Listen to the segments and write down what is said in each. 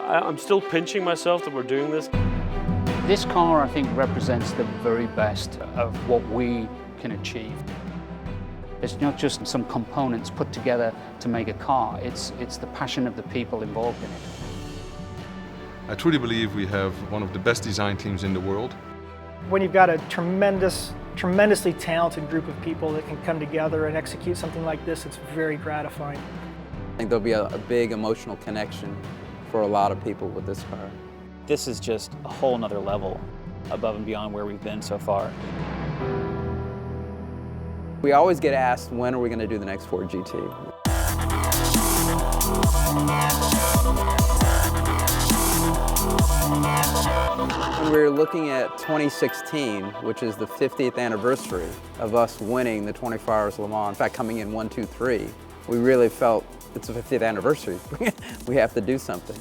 I'm still pinching myself that we're doing this. This car, I think, represents the very best of what we can achieve. It's not just some components put together to make a car, it's the passion of the people involved in it. I truly believe we have one of the best design teams in the world. When you've got a tremendously talented group of people that can come together and execute something like this, it's very gratifying. I think there'll be a big emotional connection for a lot of people with this car. This is just a whole nother level above and beyond where we've been so far. We always get asked, when are we going to do the next Ford GT? When we were looking at 2016, which is the 50th anniversary of us winning the 24 Hours Le Mans, in fact coming in 1, 2, 3, we really felt it's the 50th anniversary. We have to do something.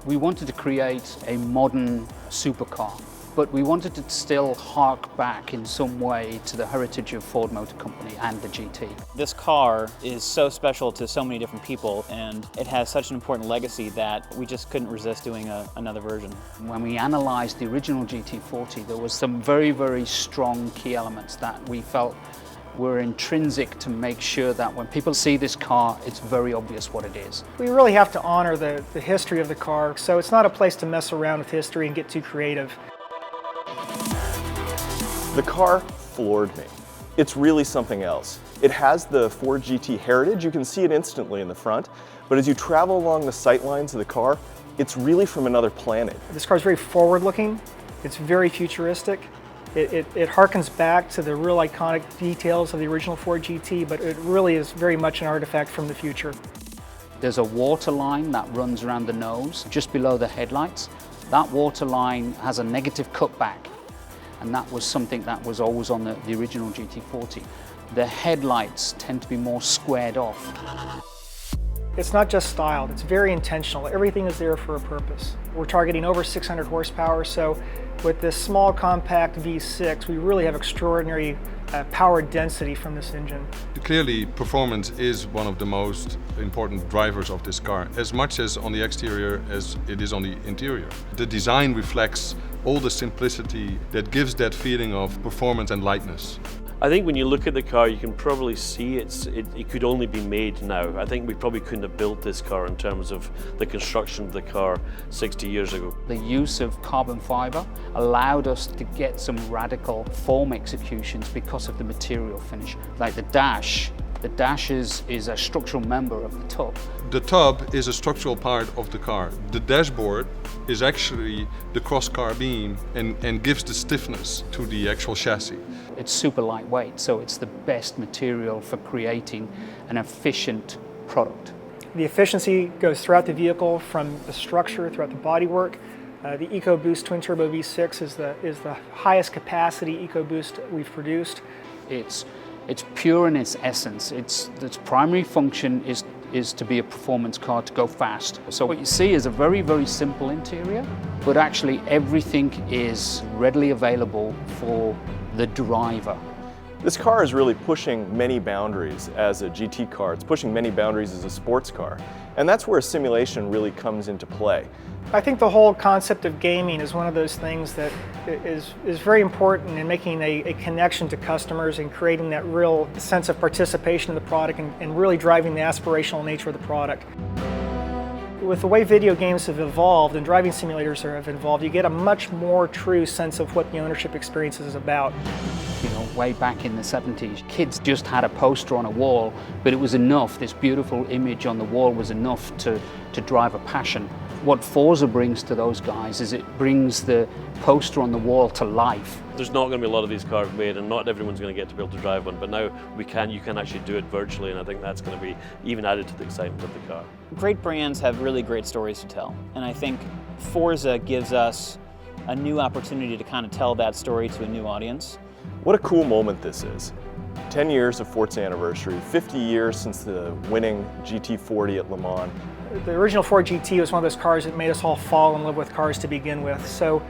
We wanted to create a modern supercar, but we wanted to still hark back in some way to the heritage of Ford Motor Company and the GT. This car is so special to so many different people, and it has such an important legacy that we just couldn't resist doing another version. When we analyzed the original GT40, there was some very, very strong key elements that we felt were intrinsic to make sure that when people see this car, it's very obvious what it is. We really have to honor the history of the car, so it's not a place to mess around with history and get too creative. The car floored me. It's really something else. It has the Ford GT heritage. You can see it instantly in the front, but as you travel along the sightlines of the car, it's really from another planet. This car is very forward-looking. It's very futuristic. It harkens back to the real iconic details of the original Ford GT, but it really is very much an artifact from the future. There's a water line that runs around the nose, just below the headlights. That water line has a negative cutback, and that was something that was always on the original GT40. The headlights tend to be more squared off. It's not just styled, it's very intentional. Everything is there for a purpose. We're targeting over 600 horsepower, so with this small compact V6, we really have extraordinary power density from this engine. Clearly, performance is one of the most important drivers of this car, as much as on the exterior as it is on the interior. The design reflects all the simplicity that gives that feeling of performance and lightness. I think when you look at the car, you can probably see it could only be made now. I think we probably couldn't have built this car in terms of the construction of the car 60 years ago. The use of carbon fiber allowed us to get some radical form executions because of the material finish. Like the dash is a structural member of the tub. The tub is a structural part of the car. The dashboard is actually the cross-car beam and gives the stiffness to the actual chassis. It's super lightweight, so it's the best material for creating an efficient product. The efficiency goes throughout the vehicle, from the structure, throughout the bodywork. The EcoBoost twin-turbo V6 is the highest capacity EcoBoost we've produced. It's pure in its essence. Its primary function is to be a performance car, to go fast. So what you see is a very, very simple interior, but actually everything is readily available for the driver. This car is really pushing many boundaries as a GT car. It's pushing many boundaries as a sports car. And that's where simulation really comes into play. I think the whole concept of gaming is one of those things that is very important in making a connection to customers and creating that real sense of participation in the product and really driving the aspirational nature of the product. With the way video games have evolved and driving simulators have evolved, you get a much more true sense of what the ownership experience is about. You know, way back in the 70s, kids just had a poster on a wall, but it was enough. This beautiful image on the wall was enough to drive a passion. What Forza brings to those guys is it brings the poster on the wall to life. There's not going to be a lot of these cars made, and not everyone's going to get to be able to drive one, but now you can actually do it virtually, and I think that's going to be even added to the excitement of the car. Great brands have really great stories to tell, and I think Forza gives us a new opportunity to kind of tell that story to a new audience. What a cool moment this is. 10 years of Forza anniversary, 50 years since the winning GT40 at Le Mans. The original Ford GT was one of those cars that made us all fall in love with cars to begin with. So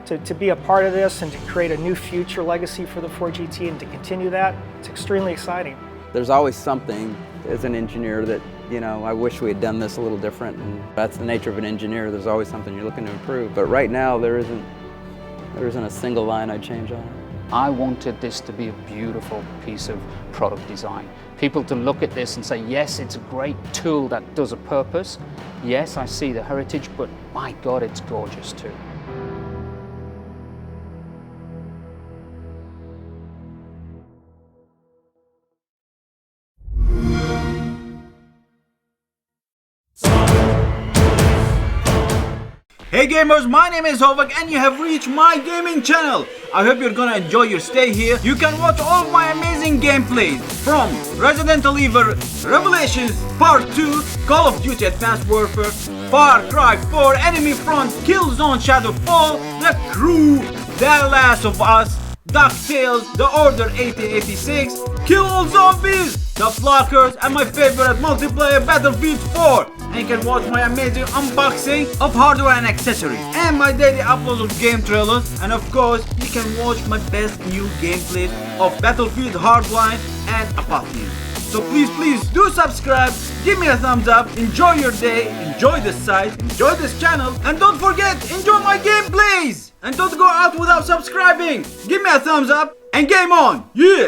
to be a part of this and to create a new future legacy for the Ford GT and to continue that, it's extremely exciting. There's always something as an engineer that, you know, I wish we had done this a little different, and that's the nature of an engineer. There's always something you're looking to improve. But right now, there isn't a single line I'd change on it. I wanted this to be a beautiful piece of product design. People to look at this and say, yes, it's a great tool that does a purpose. Yes, I see the heritage, but my God, it's gorgeous too. Hey gamers, my name is Hovac and you have reached my gaming channel. I hope you're gonna enjoy your stay here. You can watch all of my amazing gameplays from Resident Evil Revelations Part 2, Call of Duty Advanced Warfare, Far Cry 4, Enemy Front, Killzone Shadowfall, The Crew, The Last of Us, DuckTales, The Order 1886, Kill All Zombies, The Flockers, and my favorite multiplayer Battlefield 4. And you can watch my amazing unboxing of hardware and accessories, and my daily uploads of game trailers, and of course you can watch my best new gameplays of Battlefield Hardline and Apotheosis. So please do subscribe, give me a thumbs up, enjoy your day, enjoy this site, enjoy this channel, and don't forget, enjoy my gameplays! And don't go out without subscribing! Give me a thumbs up and game on! Yeah!